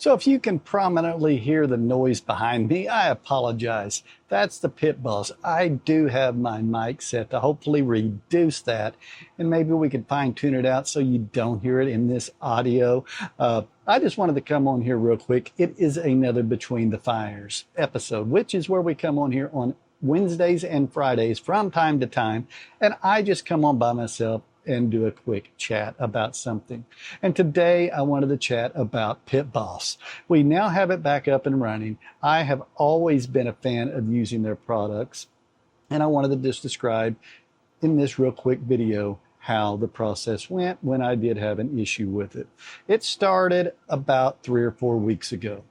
So if you can prominently hear the noise behind me, I apologize. That's the Pit Boss. I do have my mic set to hopefully reduce that, and maybe we could fine tune it out so you don't hear it in this audio. I just wanted to come on here real quick. It is another Between the Fires episode, which is where we come on here on Wednesdays and Fridays from time to time, and I just come on by myself and do a quick chat about something. And today I wanted to chat about Pit Boss. We now have it back up and running. I have always been a fan of using their products, and I wanted to just describe in this real quick video how the process went when I did have an issue with it. It started about 3 or 4 weeks ago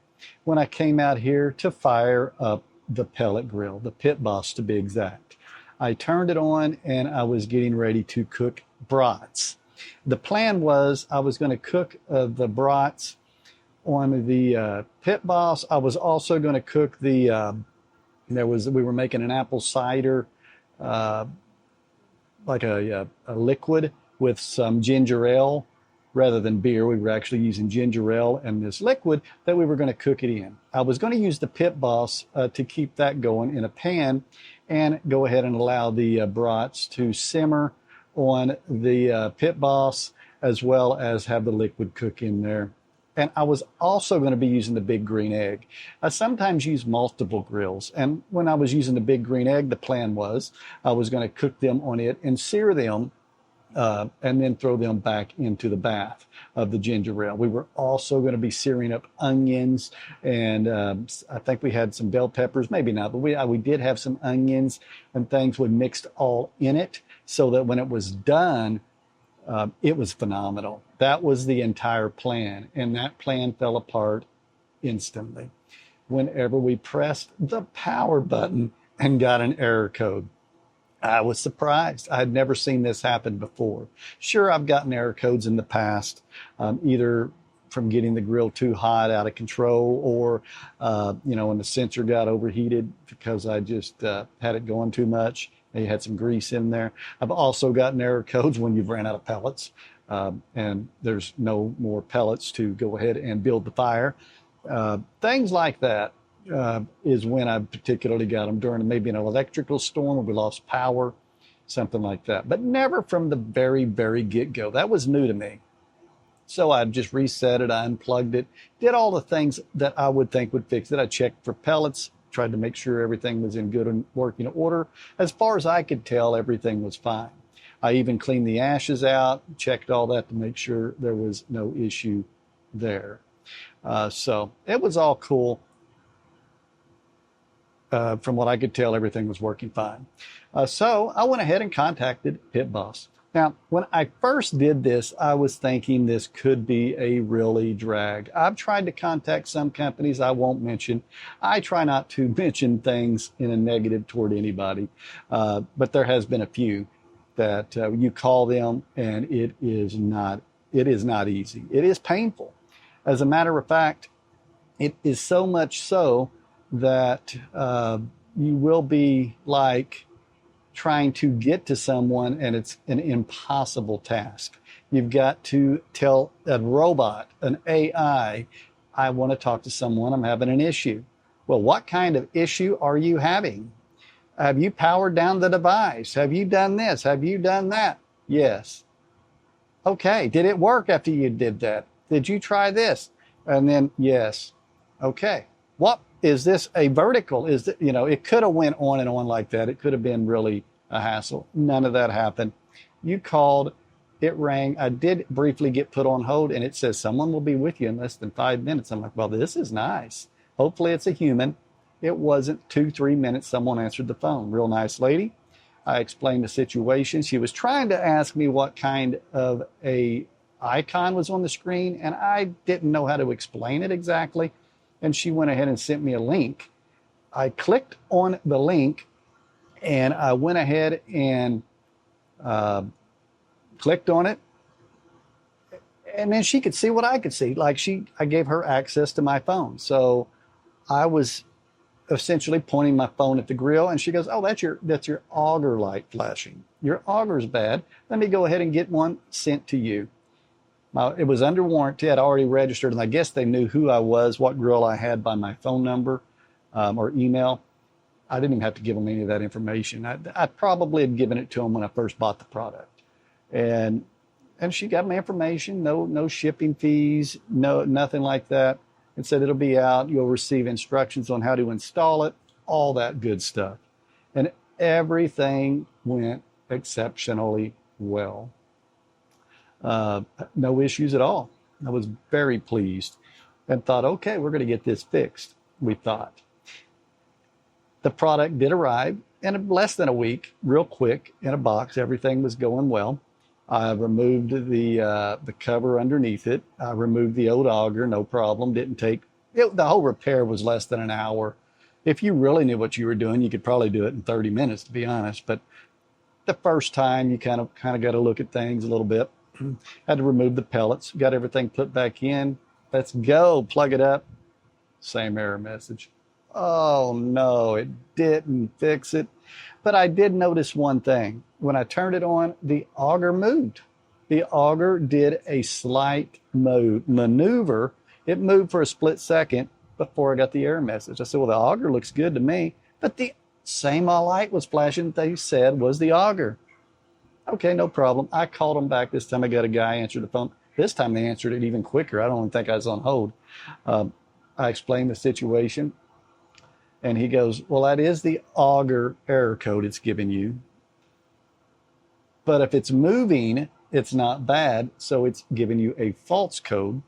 when I came out here to fire up the pellet grill, the Pit Boss to be exact. I turned it on and I was getting ready to cook brats. The plan was I was going to cook the brats on the Pit Boss. I was also going to cook the, we were making an apple cider, like a liquid with some ginger ale rather than beer. We were actually using ginger ale and this liquid that we were going to cook it in. I was going to use the Pit Boss to keep that going in a pan and go ahead and allow the brats to simmer on the Pit Boss, as well as have the liquid cook in there. And I was also going to be using the big green egg. I sometimes use multiple grills, and when I was using the big green egg, the plan was I was going to cook them on it and sear them and then throw them back into the bath of the ginger ale. We were also going to be searing up onions, and I think we had some bell peppers, maybe not, but we did have some onions and things. We mixed all in it so that when it was done, it was phenomenal. That was the entire plan, and that plan fell apart instantly whenever we pressed the power button and got an error code. I was surprised. I had never seen this happen before. Sure, I've gotten error codes in the past, either from getting the grill too hot out of control, or when the sensor got overheated because I just had it going too much. You had some grease in there. I've also gotten error codes when you've ran out of pellets and there's no more pellets to go ahead and build the fire. Things like that is when I particularly got them, during maybe an electrical storm or we lost power, something like that. But never from the very, very get-go. That was new to me. So I just reset it, I unplugged it, did all the things that I would think would fix it. I checked for pellets, tried to make sure everything was in good and working order. As far as I could tell, everything was fine. I even cleaned the ashes out, checked all that to make sure there was no issue there. So it was all cool. From what I could tell, everything was working fine. So I went ahead and contacted Pit Boss. Now, when I first did this, I was thinking this could be a really drag. I've tried to contact some companies I won't mention. I try not to mention things in a negative toward anybody, but there has been a few that you call them and it is not easy. It is painful. As a matter of fact, it is so much so that you will be like trying to get to someone and it's an impossible task. You've got to tell a robot, an AI, I want to talk to someone, I'm having an issue. Well, what kind of issue are you having? Have you powered down the device? Have you done this? Have you done that? Yes. Okay, did it work after you did that? Did you try this? And then, yes. Okay, what? Is this a vertical? Is that, it could have went on and on like that. It could have been really a hassle. None of that happened. You called, it rang. I did briefly get put on hold, and it says someone will be with you in less than 5 minutes. I'm like, well, this is nice. Hopefully it's a human. It wasn't. 2-3 minutes, someone answered the phone. Real nice lady. I explained the situation. She was trying to ask me what kind of a icon was on the screen, and I didn't know how to explain it exactly. And she went ahead and sent me a link. I clicked on the link and I went ahead and clicked on it. And then she could see what I could see. Like I gave her access to my phone. So I was essentially pointing my phone at the grill, and she goes, oh, that's your auger light flashing. Your auger's bad. Let me go ahead and get one sent to you. It was under warranty. I'd already registered, and I guess they knew who I was, what grill I had by my phone number or email. I didn't even have to give them any of that information. I probably had given it to them when I first bought the product. And she got my information, no shipping fees, nothing like that. And said it'll be out. You'll receive instructions on how to install it, all that good stuff. And everything went exceptionally well. No issues at all. I was very pleased and thought, okay, we're going to get this fixed, we thought. The product did arrive in less than a week, real quick, in a box. Everything was going well. I removed the cover underneath it. I removed the old auger, no problem. Didn't take it. The whole repair was less than an hour. If you really knew what you were doing, you could probably do it in 30 minutes, to be honest. But the first time, you kind of got to look at things a little bit. Had to remove the pellets. Got everything put back in. Let's go. Plug it up. Same error message. Oh no, it didn't fix it. But I did notice one thing. When I turned it on, the auger moved. The auger did a slight maneuver. It moved for a split second before I got the error message. I said, well, the auger looks good to me. But the same light was flashing that they said was the auger. Okay, no problem. I called them back. This time I got a guy answer the phone. This time they answered it even quicker. I don't even think I was on hold. I explained the situation. And he goes, well, that is the auger error code it's giving you. But if it's moving, it's not bad. So it's giving you a false code.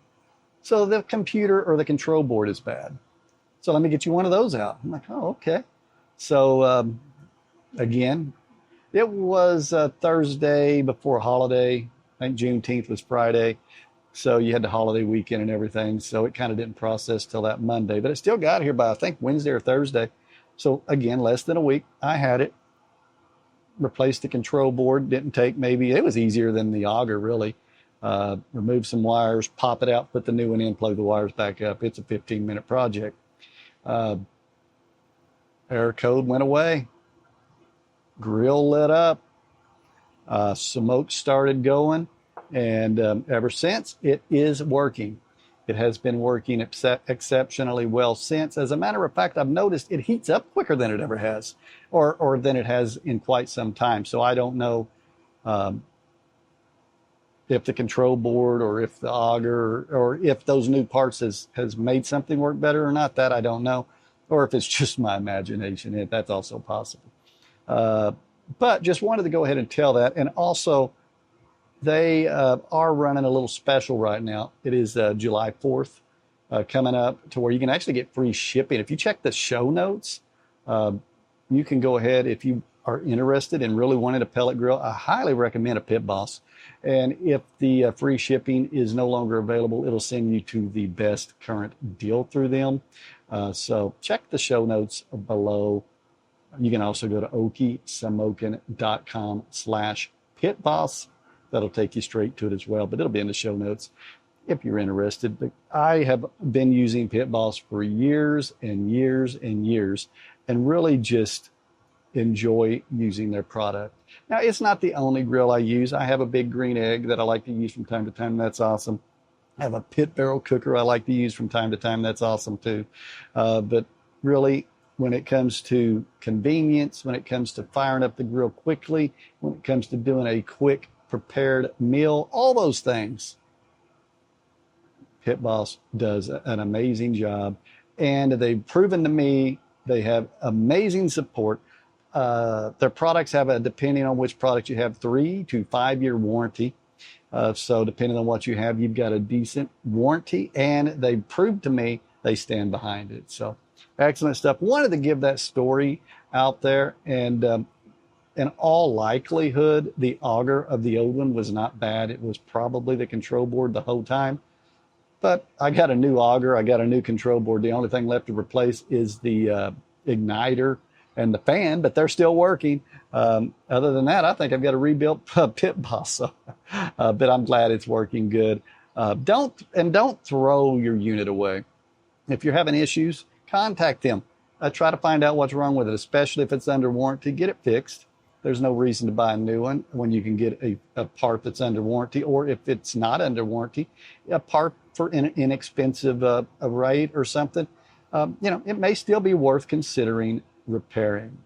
So the computer or the control board is bad. So let me get you one of those out. I'm like, oh, okay. So again, it was Thursday before holiday. I think Juneteenth was Friday. So you had the holiday weekend and everything. So it kind of didn't process till that Monday. But it still got here by, I think, Wednesday or Thursday. So again, less than a week. I had it. Replaced the control board. Didn't take maybe, it was easier than the auger, really. Remove some wires, pop it out, put the new one in, plug the wires back up. It's a 15-minute project. Error code went away. Grill lit up. Smoke started going. And ever since, it is working. It has been working exceptionally well since. As a matter of fact, I've noticed it heats up quicker than it ever has, or than it has in quite some time. So I don't know if the control board or if the auger or if those new parts has made something work better or not. That I don't know. Or if it's just my imagination. That's also possible. But just wanted to go ahead and tell that. And also, they are running a little special right now. It is July 4th coming up to where you can actually get free shipping. If you check the show notes, you can go ahead if you are interested in really wanting a pellet grill. I highly recommend a Pit Boss. And if the free shipping is no longer available, it'll send you to the best current deal through them. So check the show notes below. You can also go to okiesamokin.com/pitboss. That'll take you straight to it as well, but it'll be in the show notes if you're interested. But I have been using Pit Boss for years and years and years and really just enjoy using their product. Now, it's not the only grill I use. I have a big green egg that I like to use from time to time. That's awesome. I have a pit barrel cooker I like to use from time to time. That's awesome too. But really, when it comes to convenience, when it comes to firing up the grill quickly, when it comes to doing a quick prepared meal, all those things, Pit Boss does an amazing job. And they've proven to me they have amazing support. Their products have depending on which product you have, 3 to 5 year warranty. So depending on what you have, you've got a decent warranty, and they proved to me they stand behind it. So excellent stuff. Wanted to give that story out there, and in all likelihood, the auger of the old one was not bad. It was probably the control board the whole time. But I got a new auger. I got a new control board. The only thing left to replace is the igniter and the fan, but they're still working. Other than that, I think I've got a rebuilt Pit Boss. So, but I'm glad it's working good. Don't throw your unit away. If you're having issues, contact them. Try to find out what's wrong with it, especially if it's under warranty. Get it fixed. there's no reason to buy a new one when you can get a part that's under warranty, or if it's not under warranty, a part for an inexpensive a rate or something. It may still be worth considering repairing.